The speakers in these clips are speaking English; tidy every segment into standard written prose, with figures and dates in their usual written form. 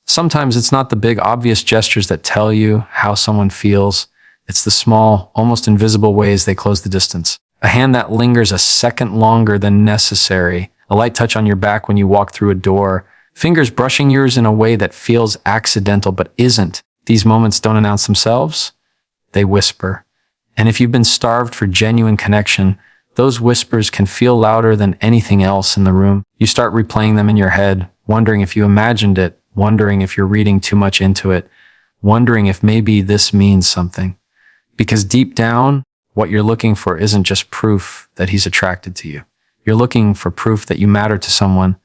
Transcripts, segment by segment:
Sometimes it's not the big obvious gestures that tell you how someone feels. It's the small, almost invisible ways they close the distance. A hand that lingers a second longer than necessary. A light touch on your back when you walk through a door. Fingers brushing yours in a way that feels accidental but isn't. These moments don't announce themselves. They whisper. And if you've been starved for genuine connection, those whispers can feel louder than anything else in the room. You start replaying them in your head, wondering if you imagined it, wondering if you're reading too much into it, wondering if maybe this means something. Because deep down, what you're looking for isn't just proof that he's attracted to you. You're looking for proof that you matter to someone.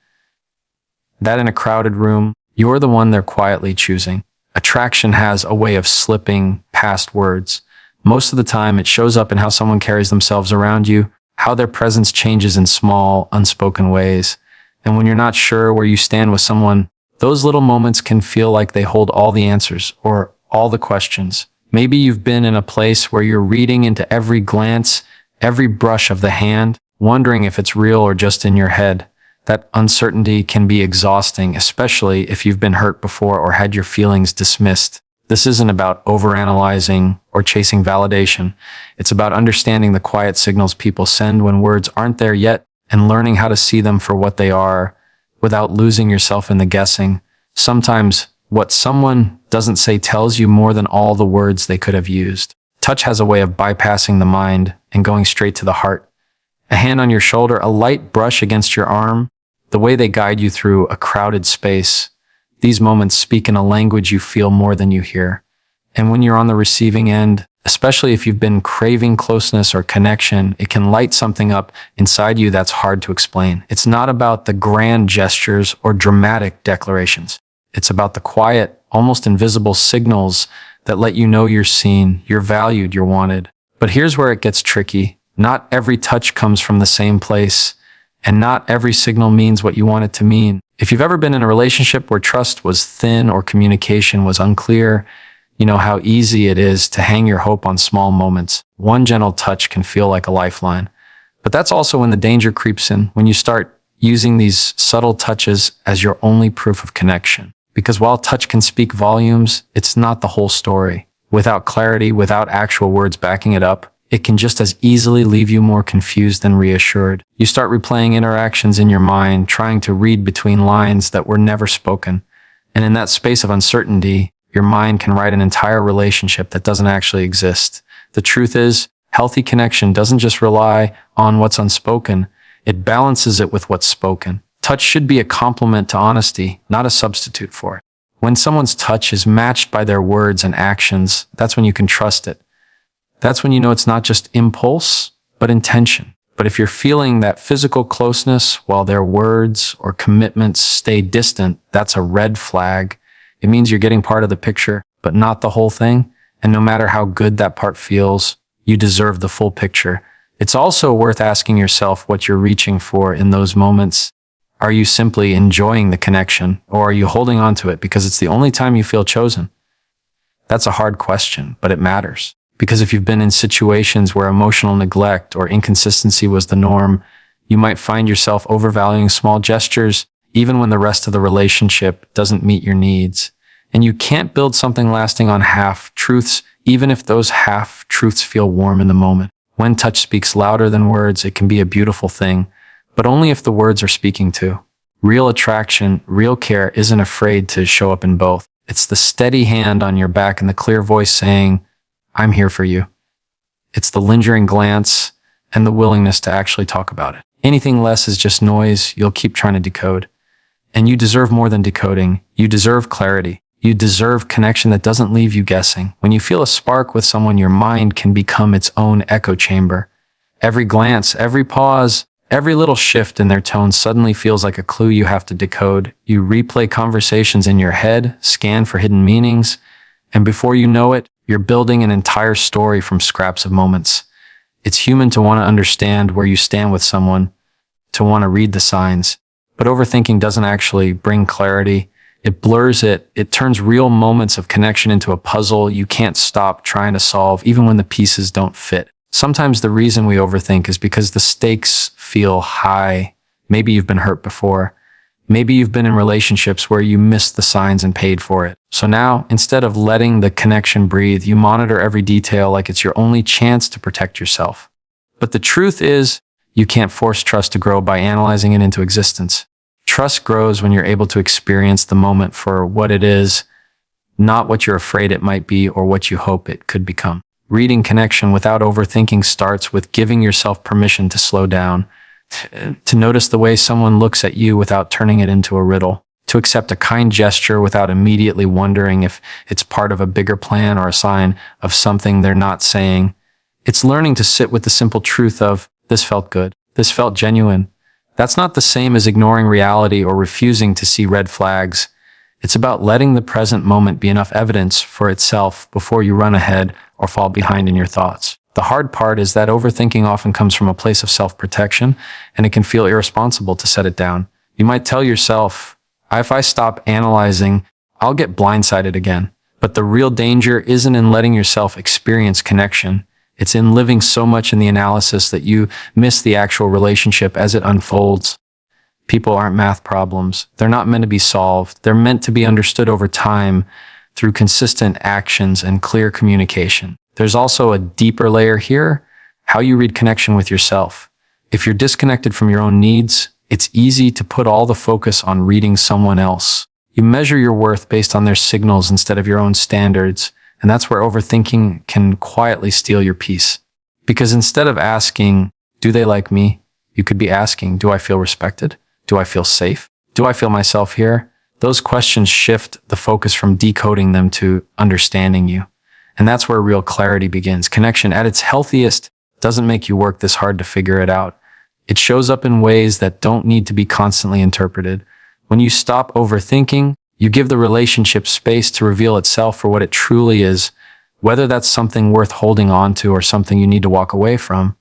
That in a crowded room, you're the one they're quietly choosing. Attraction has a way of slipping past words. Most of the time, it shows up in how someone carries themselves around you, how their presence changes in small, unspoken ways. And when you're not sure where you stand with someone, those little moments can feel like they hold all the answers or all the questions. Maybe you've been in a place where you're reading into every glance, every brush of the hand, wondering if it's real or just in your head. That uncertainty can be exhausting, especially if you've been hurt before or had your feelings dismissed. This isn't about overanalyzing or chasing validation. It's about understanding the quiet signals people send when words aren't there yet and learning how to see them for what they are without losing yourself in the guessing. Sometimes what someone doesn't say tells you more than all the words they could have used. Touch has a way of bypassing the mind and going straight to the heart. A hand on your shoulder, a light brush against your arm, the way they guide you through a crowded space. These moments speak in a language you feel more than you hear. And when you're on the receiving end, especially if you've been craving closeness or connection, it can light something up inside you that's hard to explain. It's not about the grand gestures or dramatic declarations. It's about the quiet, almost invisible signals that let you know you're seen, you're valued, you're wanted. But here's where it gets tricky. Not every touch comes from the same place, and not every signal means what you want it to mean. If you've ever been in a relationship where trust was thin or communication was unclear, you know how easy it is to hang your hope on small moments. One gentle touch can feel like a lifeline. But that's also when the danger creeps in, when you start using these subtle touches as your only proof of connection. Because while touch can speak volumes, it's not the whole story. Without clarity, without actual words backing it up, it can just as easily leave you more confused than reassured. You start replaying interactions in your mind, trying to read between lines that were never spoken. And in that space of uncertainty, your mind can write an entire relationship that doesn't actually exist. The truth is, healthy connection doesn't just rely on what's unspoken, it balances it with what's spoken. Touch should be a complement to honesty, not a substitute for it. When someone's touch is matched by their words and actions, that's when you can trust it. That's when you know it's not just impulse, but intention. But if you're feeling that physical closeness while their words or commitments stay distant, that's a red flag. It means you're getting part of the picture, but not the whole thing. And no matter how good that part feels, you deserve the full picture. It's also worth asking yourself what you're reaching for in those moments. Are you simply enjoying the connection, or are you holding on to it because it's the only time you feel chosen? That's a hard question, but it matters. Because if you've been in situations where emotional neglect or inconsistency was the norm, you might find yourself overvaluing small gestures, even when the rest of the relationship doesn't meet your needs. And you can't build something lasting on half-truths, even if those half-truths feel warm in the moment. When touch speaks louder than words, it can be a beautiful thing, but only if the words are speaking too. Real attraction, real care isn't afraid to show up in both. It's the steady hand on your back and the clear voice saying, "I'm here for you." It's the lingering glance and the willingness to actually talk about it. Anything less is just noise you'll keep trying to decode. And you deserve more than decoding. You deserve clarity. You deserve connection that doesn't leave you guessing. When you feel a spark with someone, your mind can become its own echo chamber. Every glance, every pause, every little shift in their tone suddenly feels like a clue you have to decode. You replay conversations in your head, scan for hidden meanings, and before you know it, you're building an entire story from scraps of moments. It's human to want to understand where you stand with someone, to want to read the signs. But overthinking doesn't actually bring clarity. It blurs it. It turns real moments of connection into a puzzle you can't stop trying to solve, even when the pieces don't fit. Sometimes the reason we overthink is because the stakes feel high. Maybe you've been hurt before. Maybe you've been in relationships where you missed the signs and paid for it. So now, instead of letting the connection breathe, you monitor every detail like it's your only chance to protect yourself. But the truth is, you can't force trust to grow by analyzing it into existence. Trust grows when you're able to experience the moment for what it is, not what you're afraid it might be or what you hope it could become. Reading connection without overthinking starts with giving yourself permission to slow down, to notice the way someone looks at you without turning it into a riddle, to accept a kind gesture without immediately wondering if it's part of a bigger plan or a sign of something they're not saying. It's learning to sit with the simple truth of, this felt good, this felt genuine. That's not the same as ignoring reality or refusing to see red flags. It's about letting the present moment be enough evidence for itself before you run ahead or fall behind in your thoughts. The hard part is that overthinking often comes from a place of self-protection, and it can feel irresponsible to set it down. You might tell yourself, if I stop analyzing, I'll get blindsided again. But the real danger isn't in letting yourself experience connection. It's in living so much in the analysis that you miss the actual relationship as it unfolds. People aren't math problems. They're not meant to be solved. They're meant to be understood over time through consistent actions and clear communication. There's also a deeper layer here, how you read connection with yourself. If you're disconnected from your own needs, it's easy to put all the focus on reading someone else. You measure your worth based on their signals instead of your own standards, and that's where overthinking can quietly steal your peace. Because instead of asking, do they like me? You could be asking, do I feel respected? Do I feel safe? Do I feel myself here? Those questions shift the focus from decoding them to understanding you. And that's where real clarity begins. Connection at its healthiest doesn't make you work this hard to figure it out. It shows up in ways that don't need to be constantly interpreted. When you stop overthinking, you give the relationship space to reveal itself for what it truly is, whether that's something worth holding on to or something you need to walk away from.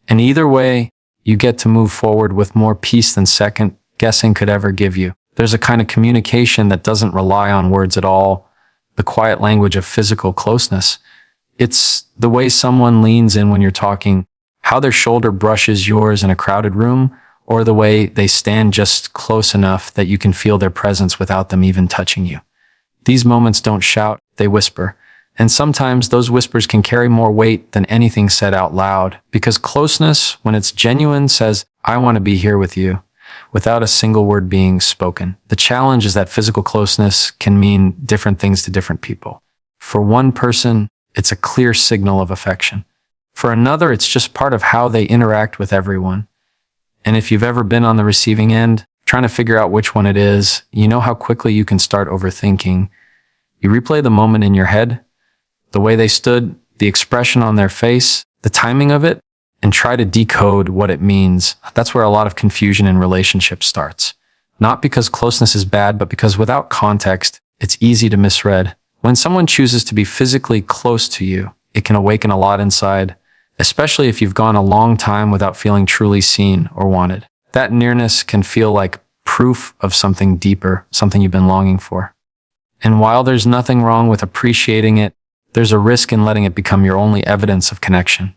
And either way, you get to move forward with more peace than second guessing could ever give you. There's a kind of communication that doesn't rely on words at all, the quiet language of physical closeness. It's the way someone leans in when you're talking, how their shoulder brushes yours in a crowded room, or the way they stand just close enough that you can feel their presence without them even touching you. These moments don't shout, they whisper. And sometimes those whispers can carry more weight than anything said out loud, because closeness, when it's genuine, says, I want to be here with you, without a single word being spoken. The challenge is that physical closeness can mean different things to different people. For one person, it's a clear signal of affection. For another, it's just part of how they interact with everyone. And if you've ever been on the receiving end, trying to figure out which one it is, you know how quickly you can start overthinking. You replay the moment in your head, the way they stood, the expression on their face, the timing of it, and try to decode what it means. That's where a lot of confusion in relationships starts. Not because closeness is bad, but because without context, it's easy to misread. When someone chooses to be physically close to you, it can awaken a lot inside, especially if you've gone a long time without feeling truly seen or wanted. That nearness can feel like proof of something deeper, something you've been longing for. And while there's nothing wrong with appreciating it, there's a risk in letting it become your only evidence of connection.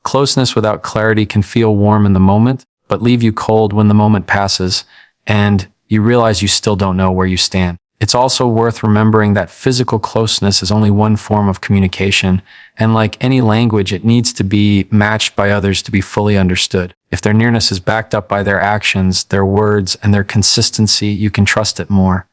Closeness without clarity can feel warm in the moment, but leave you cold when the moment passes, and you realize you still don't know where you stand. It's also worth remembering that physical closeness is only one form of communication, and like any language, it needs to be matched by others to be fully understood. If their nearness is backed up by their actions, their words, and their consistency, you can trust it more.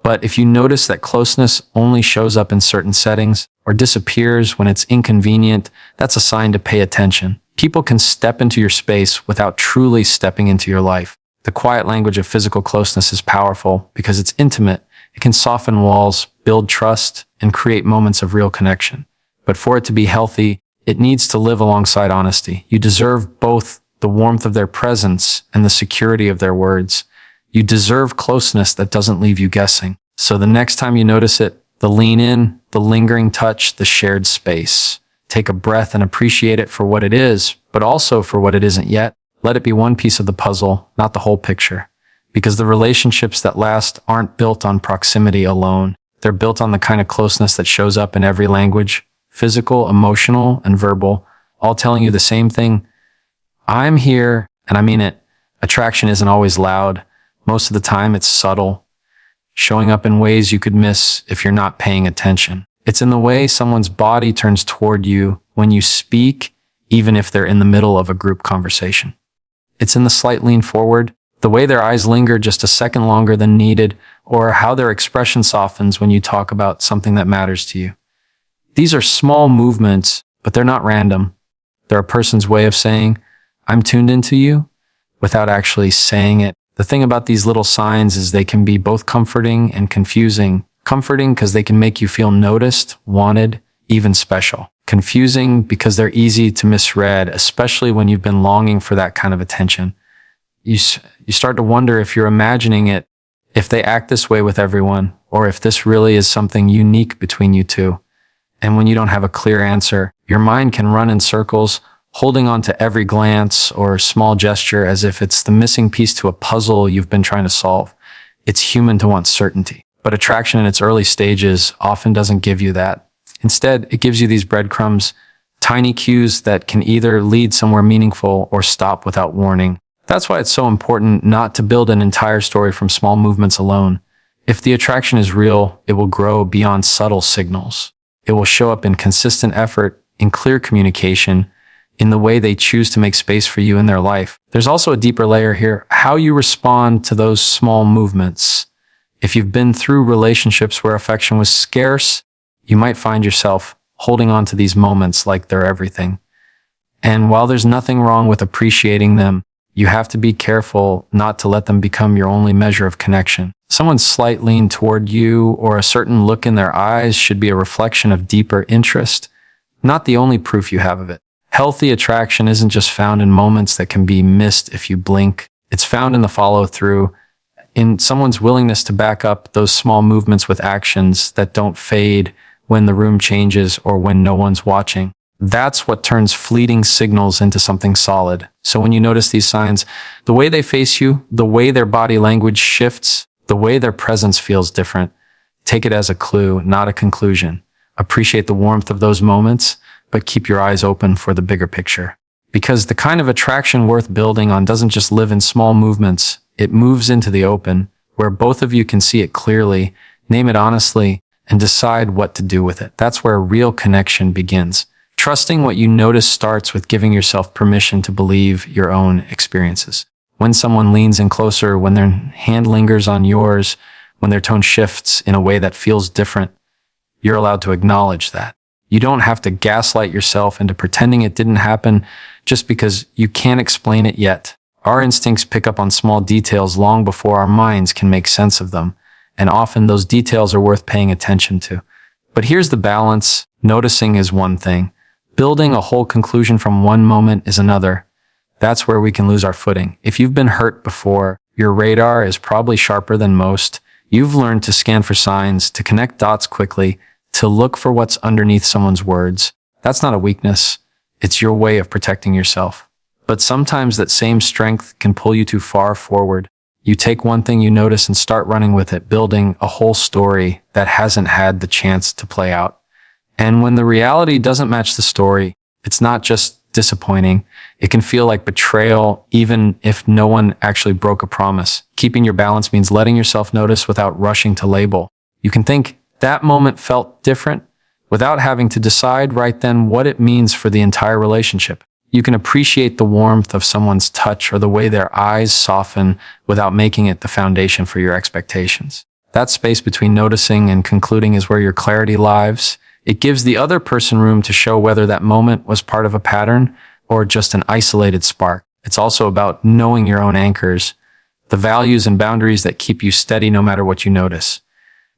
But if you notice that closeness only shows up in certain settings or disappears when it's inconvenient, that's a sign to pay attention. People can step into your space without truly stepping into your life. The quiet language of physical closeness is powerful because it's intimate. It can soften walls, build trust, and create moments of real connection. But for it to be healthy, it needs to live alongside honesty. You deserve both the warmth of their presence and the security of their words. You deserve closeness that doesn't leave you guessing. So the next time you notice it, the lean in, the lingering touch, the shared space. Take a breath and appreciate it for what it is, but also for what it isn't yet. Let it be one piece of the puzzle, not the whole picture. Because the relationships that last aren't built on proximity alone. They're built on the kind of closeness that shows up in every language, physical, emotional, and verbal, all telling you the same thing. I'm here, and I mean it. Attraction isn't always loud. Most of the time, it's subtle, showing up in ways you could miss if you're not paying attention. It's in the way someone's body turns toward you when you speak, even if they're in the middle of a group conversation. It's in the slight lean forward, the way their eyes linger just a second longer than needed, or how their expression softens when you talk about something that matters to you. These are small movements, but they're not random. They're a person's way of saying, "I'm tuned into you," without actually saying it. The thing about these little signs is they can be both comforting and confusing. Comforting because they can make you feel noticed, wanted, even special. Confusing because they're easy to misread, especially when you've been longing for that kind of attention. You start to wonder if you're imagining it, if they act this way with everyone, or if this really is something unique between you two. And when you don't have a clear answer, your mind can run in circles, holding on to every glance or small gesture as if it's the missing piece to a puzzle you've been trying to solve. It's human to want certainty, but attraction in its early stages often doesn't give you that. Instead, it gives you these breadcrumbs, tiny cues that can either lead somewhere meaningful or stop without warning. That's why it's so important not to build an entire story from small movements alone. If the attraction is real, it will grow beyond subtle signals. It will show up in consistent effort, in clear communication, in the way they choose to make space for you in their life. There's also a deeper layer here, how you respond to those small movements. If you've been through relationships where affection was scarce, you might find yourself holding on to these moments like they're everything. And while there's nothing wrong with appreciating them, you have to be careful not to let them become your only measure of connection. Someone's slight lean toward you or a certain look in their eyes should be a reflection of deeper interest, not the only proof you have of it. Healthy attraction isn't just found in moments that can be missed if you blink. It's found in the follow-through, in someone's willingness to back up those small movements with actions that don't fade when the room changes or when no one's watching. That's what turns fleeting signals into something solid. So when you notice these signs, the way they face you, the way their body language shifts, the way their presence feels different, take it as a clue, not a conclusion. Appreciate the warmth of those moments, but keep your eyes open for the bigger picture. Because the kind of attraction worth building on doesn't just live in small movements. It moves into the open, where both of you can see it clearly, name it honestly, and decide what to do with it. That's where real connection begins. Trusting what you notice starts with giving yourself permission to believe your own experiences. When someone leans in closer, when their hand lingers on yours, when their tone shifts in a way that feels different, you're allowed to acknowledge that. You don't have to gaslight yourself into pretending it didn't happen just because you can't explain it yet. Our instincts pick up on small details long before our minds can make sense of them, and often those details are worth paying attention to. But here's the balance. Noticing is one thing. Building a whole conclusion from one moment is another. That's where we can lose our footing. If you've been hurt before, your radar is probably sharper than most. You've learned to scan for signs, to connect dots quickly, to look for what's underneath someone's words. That's not a weakness. It's your way of protecting yourself. But sometimes that same strength can pull you too far forward. You take one thing you notice and start running with it, building a whole story that hasn't had the chance to play out. And when the reality doesn't match the story, it's not just disappointing. It can feel like betrayal, even if no one actually broke a promise. Keeping your balance means letting yourself notice without rushing to label. You can think, that moment felt different, without having to decide right then what it means for the entire relationship. You can appreciate the warmth of someone's touch or the way their eyes soften without making it the foundation for your expectations. That space between noticing and concluding is where your clarity lives. It gives the other person room to show whether that moment was part of a pattern or just an isolated spark. It's also about knowing your own anchors, the values and boundaries that keep you steady no matter what you notice.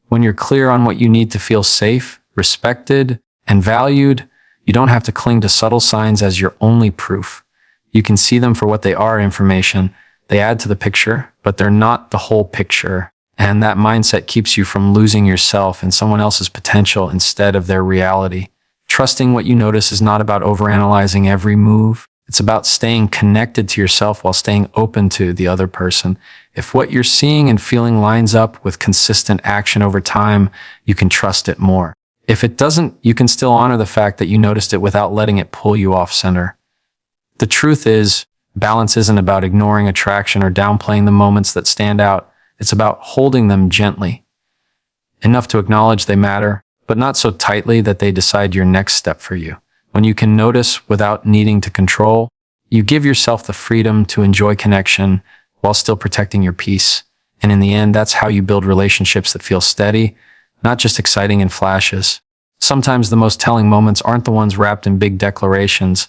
When you're clear on what you need to feel safe, respected, and valued, you don't have to cling to subtle signs as your only proof. You can see them for what they are, information. They add to the picture, but they're not the whole picture. And that mindset keeps you from losing yourself in someone else's potential instead of their reality. Trusting what you notice is not about overanalyzing every move. It's about staying connected to yourself while staying open to the other person. If what you're seeing and feeling lines up with consistent action over time, you can trust it more. If it doesn't, you can still honor the fact that you noticed it without letting it pull you off center. The truth is, Balance isn't about ignoring attraction or downplaying the moments that stand out. It's about holding them gently, enough to acknowledge they matter, but not so tightly that they decide your next step for you. When you can notice without needing to control, you give yourself the freedom to enjoy connection while still protecting your peace. And in the end, that's how you build relationships that feel steady, not just exciting in flashes. Sometimes the most telling moments aren't the ones wrapped in big declarations.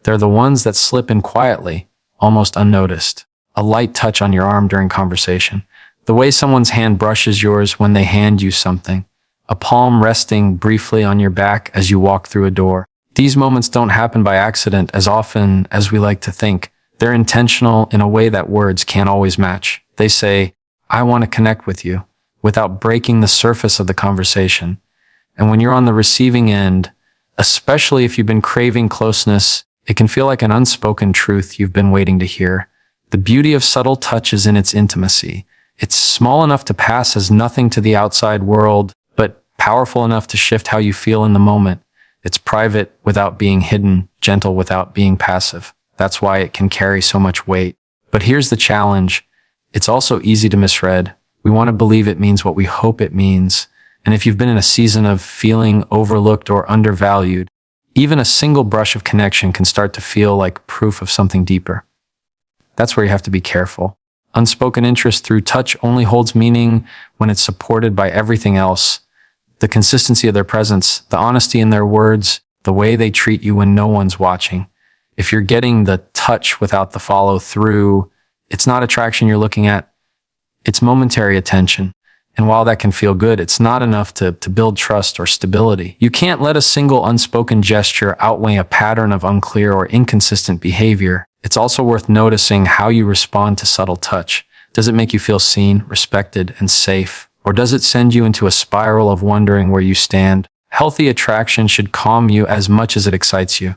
They're the ones that slip in quietly, almost unnoticed. A light touch on your arm during conversation. The way someone's hand brushes yours when they hand you something. A palm resting briefly on your back as you walk through a door. These moments don't happen by accident as often as we like to think. They're intentional in a way that words can't always match. They say, "I want to connect with you," without breaking the surface of the conversation. And when you're on the receiving end, especially if you've been craving closeness, it can feel like an unspoken truth you've been waiting to hear. The beauty of subtle touch is in its intimacy. It's small enough to pass as nothing to the outside world, but powerful enough to shift how you feel in the moment. It's private without being hidden, gentle without being passive. That's why it can carry so much weight. But here's the challenge. It's also easy to misread. We want to believe it means what we hope it means. And if you've been in a season of feeling overlooked or undervalued, even a single brush of connection can start to feel like proof of something deeper. That's where you have to be careful. Unspoken interest through touch only holds meaning when it's supported by everything else. The consistency of their presence, the honesty in their words, the way they treat you when no one's watching. If you're getting the touch without the follow through, it's not attraction you're looking at, it's momentary attention. And while that can feel good, it's not enough to build trust or stability. You can't let a single unspoken gesture outweigh a pattern of unclear or inconsistent behavior. It's also worth noticing how you respond to subtle touch. Does it make you feel seen, respected, and safe? Or does it send you into a spiral of wondering where you stand? Healthy attraction should calm you as much as it excites you.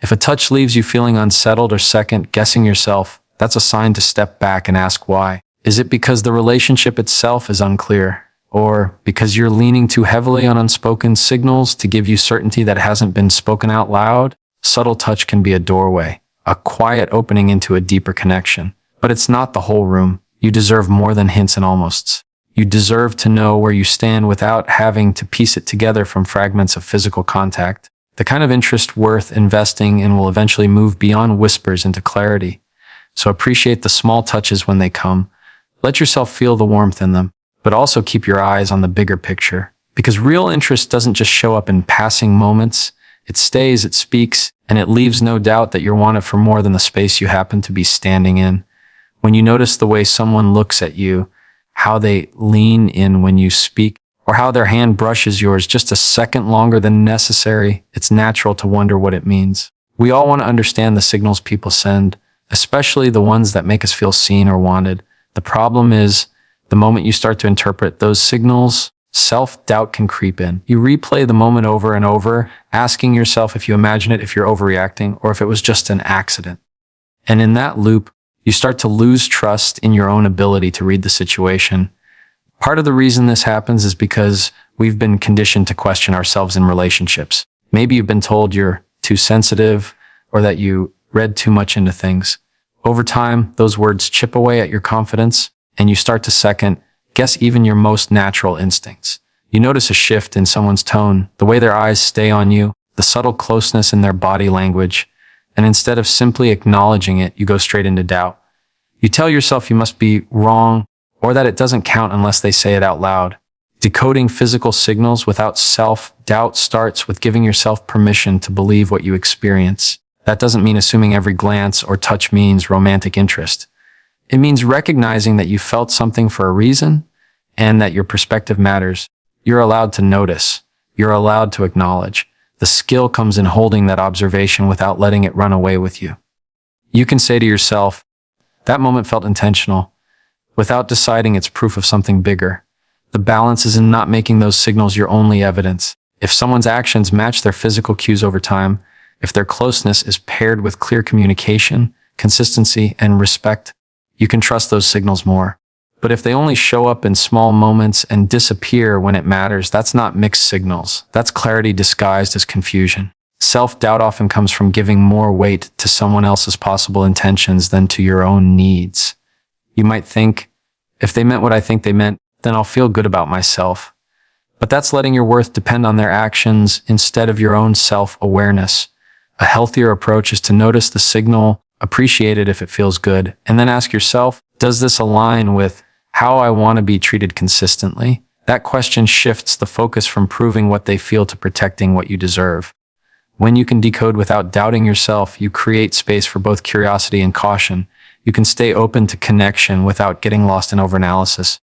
If a touch leaves you feeling unsettled or second-guessing yourself, that's a sign to step back and ask why. Is it because the relationship itself is unclear? Or because you're leaning too heavily on unspoken signals to give you certainty that hasn't been spoken out loud? Subtle touch can be a doorway, a quiet opening into a deeper connection. But it's not the whole room. You deserve more than hints and almosts. You deserve to know where you stand without having to piece it together from fragments of physical contact. The kind of interest worth investing in will eventually move beyond whispers into clarity. So appreciate the small touches when they come. Let yourself feel the warmth in them, but also keep your eyes on the bigger picture. Because real interest doesn't just show up in passing moments. It stays, it speaks, and it leaves no doubt that you're wanted for more than the space you happen to be standing in. When you notice the way someone looks at you, how they lean in when you speak, or how their hand brushes yours just a second longer than necessary, it's natural to wonder what it means. We all want to understand the signals people send, especially the ones that make us feel seen or wanted. The problem is, the moment you start to interpret those signals, self-doubt can creep in. You replay the moment over and over, asking yourself if you imagine it, if you're overreacting, or if it was just an accident. And in that loop, you start to lose trust in your own ability to read the situation. Part of the reason this happens is because we've been conditioned to question ourselves in relationships. Maybe you've been told you're too sensitive or that you read too much into things. Over time, those words chip away at your confidence, and you start to second guess even your most natural instincts. You notice a shift in someone's tone, the way their eyes stay on you, the subtle closeness in their body language, and instead of simply acknowledging it, you go straight into doubt. You tell yourself you must be wrong, or that it doesn't count unless they say it out loud. Decoding physical signals without self-doubt starts with giving yourself permission to believe what you experience. That doesn't mean assuming every glance or touch means romantic interest. It means recognizing that you felt something for a reason and that your perspective matters. You're allowed to notice. You're allowed to acknowledge. The skill comes in holding that observation without letting it run away with you. You can say to yourself, that moment felt intentional, without deciding it's proof of something bigger. The balance is in not making those signals your only evidence. If someone's actions match their physical cues over time, if their closeness is paired with clear communication, consistency, and respect, you can trust those signals more. But if they only show up in small moments and disappear when it matters, that's not mixed signals. That's clarity disguised as confusion. Self-doubt often comes from giving more weight to someone else's possible intentions than to your own needs. You might think, if they meant what I think they meant, then I'll feel good about myself. But that's letting your worth depend on their actions instead of your own self-awareness. A healthier approach is to notice the signal, appreciate it if it feels good, and then ask yourself, does this align with how I want to be treated consistently? That question shifts the focus from proving what they feel to protecting what you deserve. When you can decode without doubting yourself, you create space for both curiosity and caution. You can stay open to connection without getting lost in overanalysis.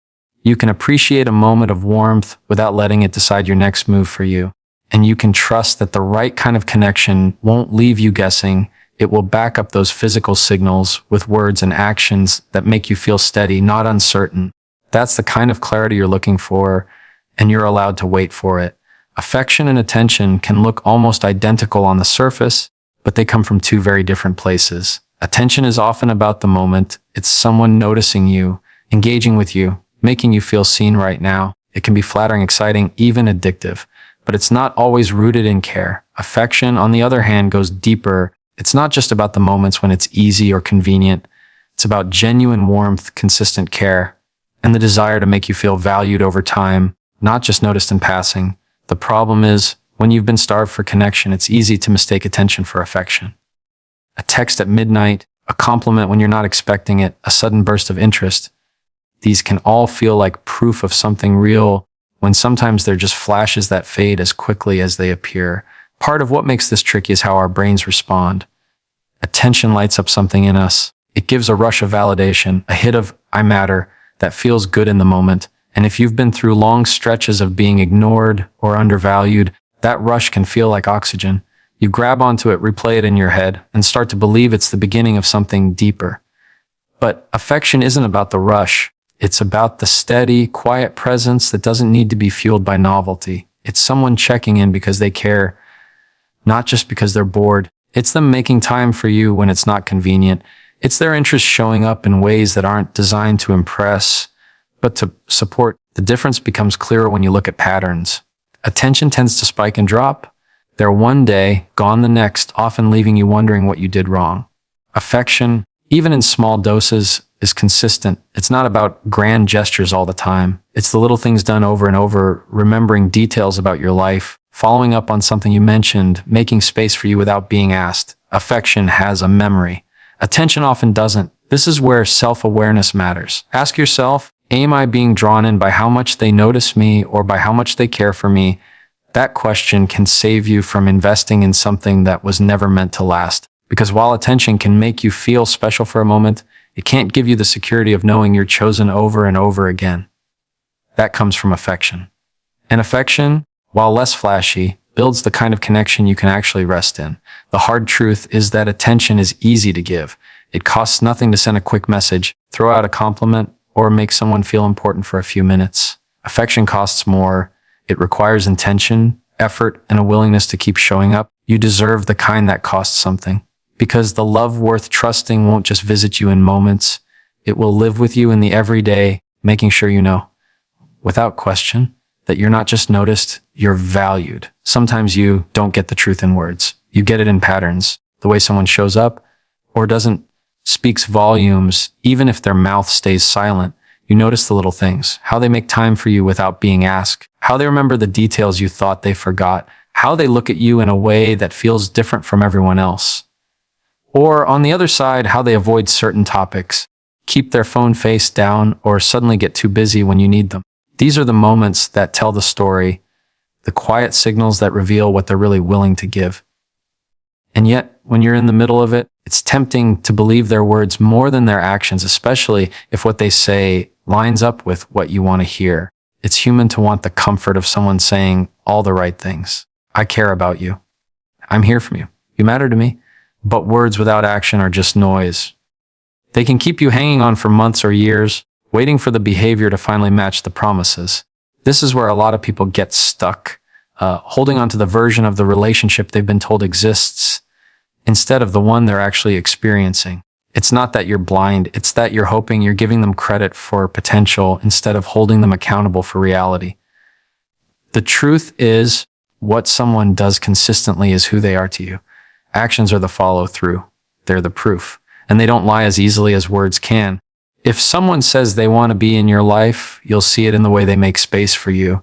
You can appreciate a moment of warmth without letting it decide your next move for you. And you can trust that the right kind of connection won't leave you guessing. It will back up those physical signals with words and actions that make you feel steady, not uncertain. That's the kind of clarity you're looking for, and you're allowed to wait for it. Affection and attention can look almost identical on the surface, but they come from two very different places. Attention is often about the moment. It's someone noticing you, engaging with you, making you feel seen right now. It can be flattering, exciting, even addictive, but it's not always rooted in care. Affection, on the other hand, goes deeper. It's not just about the moments when it's easy or convenient. It's about genuine warmth, consistent care, and the desire to make you feel valued over time, not just noticed in passing. The problem is, when you've been starved for connection, it's easy to mistake attention for affection. A text at midnight, a compliment when you're not expecting it, a sudden burst of interest. These can all feel like proof of something real, when sometimes they're just flashes that fade as quickly as they appear. Part of what makes this tricky is how our brains respond. Attention lights up something in us. It gives a rush of validation, a hit of I matter that feels good in the moment. And if you've been through long stretches of being ignored or undervalued, that rush can feel like oxygen. You grab onto it, replay it in your head, and start to believe it's the beginning of something deeper. But affection isn't about the rush. It's about the steady, quiet presence that doesn't need to be fueled by novelty. It's someone checking in because they care, not just because they're bored. It's them making time for you when it's not convenient. It's their interest showing up in ways that aren't designed to impress, but to support. The difference becomes clearer when you look at patterns. Attention tends to spike and drop. They're one day, gone the next, often leaving you wondering what you did wrong. Affection, even in small doses, is consistent. It's not about grand gestures all the time. It's the little things done over and over, remembering details about your life, following up on something you mentioned, making space for you without being asked. Affection has a memory. Attention often doesn't. This is where self-awareness matters. Ask yourself, am I being drawn in by how much they notice me or by how much they care for me? That question can save you from investing in something that was never meant to last. Because while attention can make you feel special for a moment, it can't give you the security of knowing you're chosen over and over again. That comes from affection. And affection, while less flashy, builds the kind of connection you can actually rest in. The hard truth is that attention is easy to give. It costs nothing to send a quick message, throw out a compliment, or make someone feel important for a few minutes. Affection costs more. It requires intention, effort, and a willingness to keep showing up. You deserve the kind that costs something. Because the love worth trusting won't just visit you in moments. It will live with you in the everyday, making sure you know, without question, that you're not just noticed, you're valued. Sometimes you don't get the truth in words. You get it in patterns. The way someone shows up or doesn't speaks volumes, even if their mouth stays silent. You notice the little things, how they make time for you without being asked, how they remember the details you thought they forgot, how they look at you in a way that feels different from everyone else. Or on the other side, how they avoid certain topics, keep their phone face down, or suddenly get too busy when you need them. These are the moments that tell the story, the quiet signals that reveal what they're really willing to give. And yet, when you're in the middle of it, it's tempting to believe their words more than their actions, especially if what they say lines up with what you want to hear. It's human to want the comfort of someone saying all the right things. I care about you. I'm here for you. You matter to me. But words without action are just noise. They can keep you hanging on for months or years, waiting for the behavior to finally match the promises. This is where a lot of people get stuck, holding on to the version of the relationship they've been told exists instead of the one they're actually experiencing. It's not that you're blind, it's that you're hoping you're giving them credit for potential instead of holding them accountable for reality. The truth is, What someone does consistently is who they are to you. Actions are the follow-through. They're the proof. And they don't lie as easily as words can. If someone says they want to be in your life, you'll see it in the way they make space for you,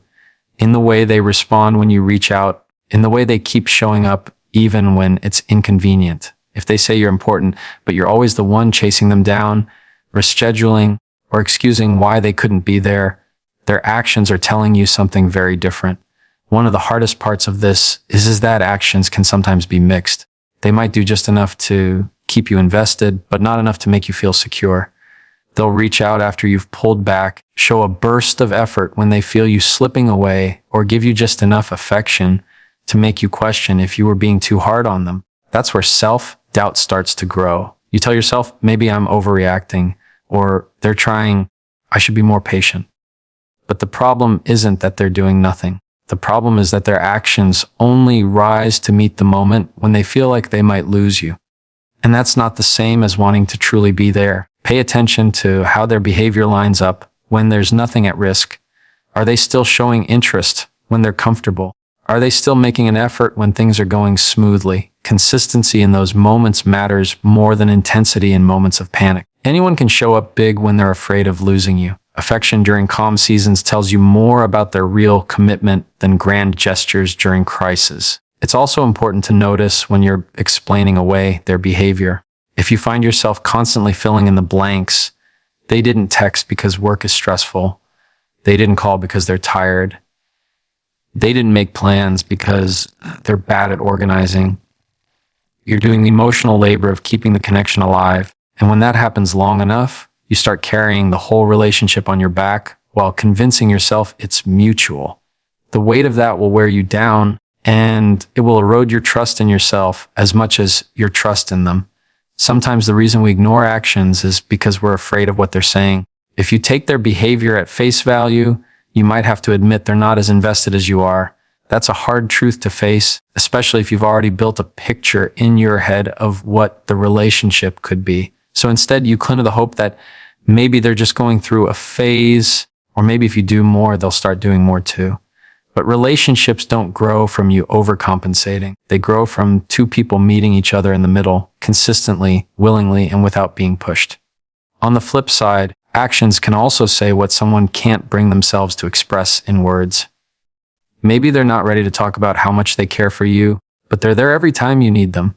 in the way they respond when you reach out, in the way they keep showing up even when it's inconvenient. If they say you're important, but you're always the one chasing them down, rescheduling, or excusing why they couldn't be there, their actions are telling you something very different. One of the hardest parts of this is that actions can sometimes be mixed. They might do just enough to keep you invested, but not enough to make you feel secure. They'll reach out after you've pulled back, show a burst of effort when they feel you slipping away, or give you just enough affection to make you question if you were being too hard on them. That's where self-doubt starts to grow. You tell yourself, maybe I'm overreacting, or they're trying, I should be more patient. But the problem isn't that they're doing nothing. The problem is that their actions only rise to meet the moment when they feel like they might lose you. And that's not the same as wanting to truly be there. Pay attention to how their behavior lines up when there's nothing at risk. Are they still showing interest when they're comfortable? Are they still making an effort when things are going smoothly? Consistency in those moments matters more than intensity in moments of panic. Anyone can show up big when they're afraid of losing you. Affection during calm seasons tells you more about their real commitment than grand gestures during crisis. It's also important to notice when you're explaining away their behavior. If you find yourself constantly filling in the blanks, they didn't text because work is stressful. They didn't call because they're tired. They didn't make plans because they're bad at organizing. You're doing the emotional labor of keeping the connection alive. And when that happens long enough, you start carrying the whole relationship on your back while convincing yourself it's mutual. The weight of that will wear you down, and it will erode your trust in yourself as much as your trust in them. Sometimes the reason we ignore actions is because we're afraid of what they're saying. If you take their behavior at face value, you might have to admit they're not as invested as you are. That's a hard truth to face, especially if you've already built a picture in your head of what the relationship could be. So instead, you cling to the hope that maybe they're just going through a phase, or maybe if you do more, they'll start doing more too. But relationships don't grow from you overcompensating. They grow from two people meeting each other in the middle, consistently, willingly, and without being pushed. On the flip side, actions can also say what someone can't bring themselves to express in words. Maybe they're not ready to talk about how much they care for you, but they're there every time you need them.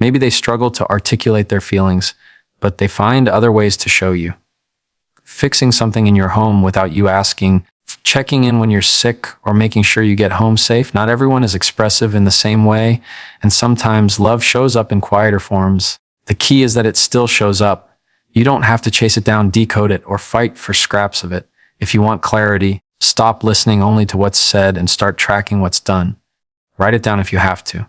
Maybe they struggle to articulate their feelings, but they find other ways to show you. Fixing something in your home without you asking, checking in when you're sick, or making sure you get home safe. Not everyone is expressive in the same way, and sometimes love shows up in quieter forms. The key is that it still shows up. You don't have to chase it down, decode it, or fight for scraps of it. If you want clarity, stop listening only to what's said and start tracking what's done. Write it down if you have to.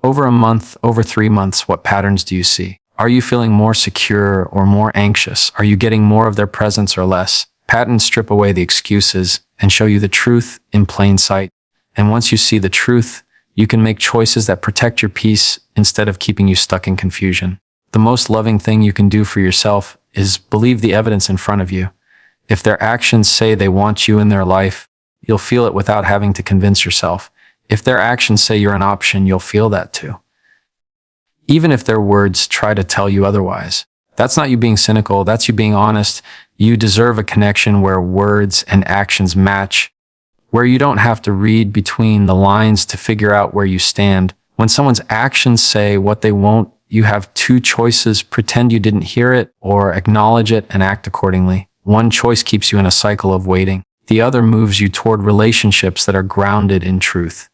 Over a month, over 3 months, what patterns do you see? Are you feeling more secure or more anxious? Are you getting more of their presence or less? Patterns strip away the excuses and show you the truth in plain sight. And once you see the truth, you can make choices that protect your peace instead of keeping you stuck in confusion. The most loving thing you can do for yourself is believe the evidence in front of you. If their actions say they want you in their life, you'll feel it without having to convince yourself. If their actions say you're an option, you'll feel that too. Even if their words try to tell you otherwise. That's not you being cynical, that's you being honest. You deserve a connection where words and actions match, where you don't have to read between the lines to figure out where you stand. When someone's actions say what they won't, you have two choices: pretend you didn't hear it, or acknowledge it and act accordingly. One choice keeps you in a cycle of waiting. The other moves you toward relationships that are grounded in truth,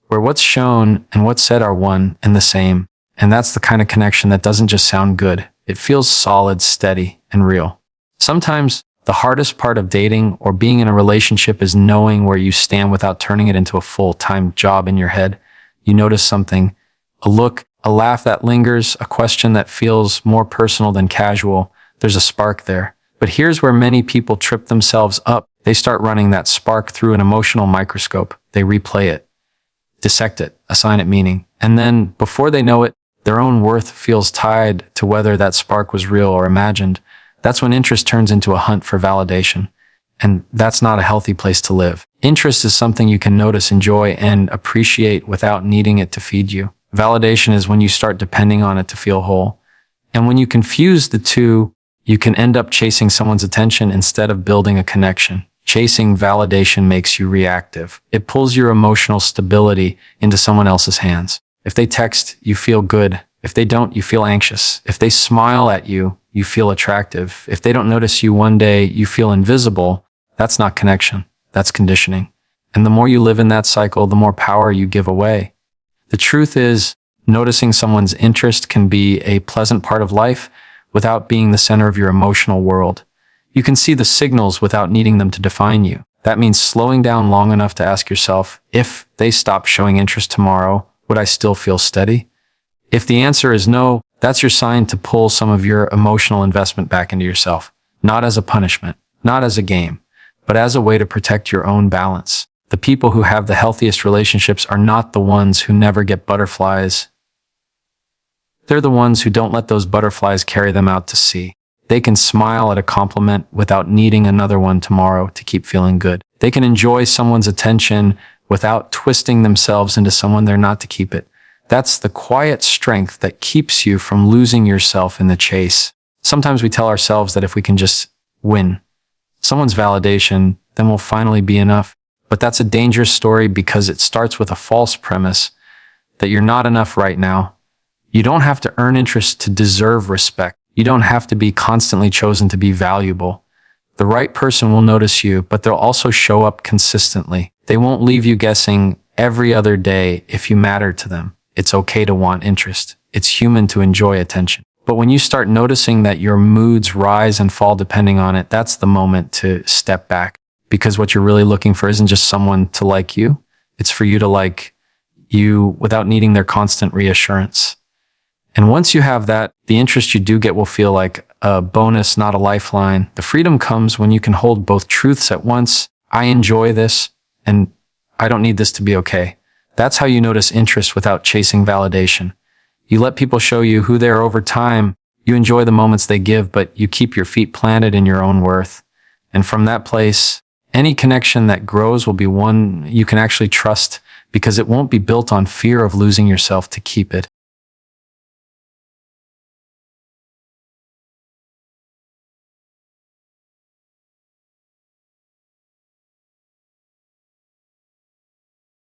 where what's shown and what's said are one and the same. And that's the kind of connection that doesn't just sound good. It feels solid, steady, and real. Sometimes the hardest part of dating or being in a relationship is knowing where you stand without turning it into a full-time job in your head. You notice something, a look, a laugh that lingers, a question that feels more personal than casual. There's a spark there. But here's where many people trip themselves up. They start running that spark through an emotional microscope. They replay it, dissect it, assign it meaning. And then, before they know it, their own worth feels tied to whether that spark was real or imagined. That's when interest turns into a hunt for validation. And that's not a healthy place to live. Interest is something you can notice, enjoy, and appreciate without needing it to feed you. Validation is when you start depending on it to feel whole. And when you confuse the two, you can end up chasing someone's attention instead of building a connection. Chasing validation makes you reactive. It pulls your emotional stability into someone else's hands. If they text, you feel good. If they don't, you feel anxious. If they smile at you, you feel attractive. If they don't notice you one day, you feel invisible. That's not connection. That's conditioning. And the more you live in that cycle, the more power you give away. The truth is, noticing someone's interest can be a pleasant part of life without being the center of your emotional world. You can see the signals without needing them to define you. That means slowing down long enough to ask yourself, if they stop showing interest tomorrow, would I still feel steady? If the answer is no, that's your sign to pull some of your emotional investment back into yourself, not as a punishment, not as a game, but as a way to protect your own balance. The people who have the healthiest relationships are not the ones who never get butterflies. They're the ones who don't let those butterflies carry them out to sea. They can smile at a compliment without needing another one tomorrow to keep feeling good. They can enjoy someone's attention without twisting themselves into someone they're not to keep it. That's the quiet strength that keeps you from losing yourself in the chase. Sometimes we tell ourselves that if we can just win someone's validation, then we'll finally be enough. But that's a dangerous story because it starts with a false premise that you're not enough right now. You don't have to earn interest to deserve respect. You don't have to be constantly chosen to be valuable. The right person will notice you, but they'll also show up consistently. They won't leave you guessing every other day if you matter to them. It's okay to want interest. It's human to enjoy attention. But when you start noticing that your moods rise and fall depending on it, that's the moment to step back. Because what you're really looking for isn't just someone to like you. It's for you to like you without needing their constant reassurance. And once you have that, the interest you do get will feel like a bonus, not a lifeline. The freedom comes when you can hold both truths at once. I enjoy this, and I don't need this to be okay. That's how you notice interest without chasing validation. You let people show you who they are over time. You enjoy the moments they give, but you keep your feet planted in your own worth. And from that place, any connection that grows will be one you can actually trust because it won't be built on fear of losing yourself to keep it.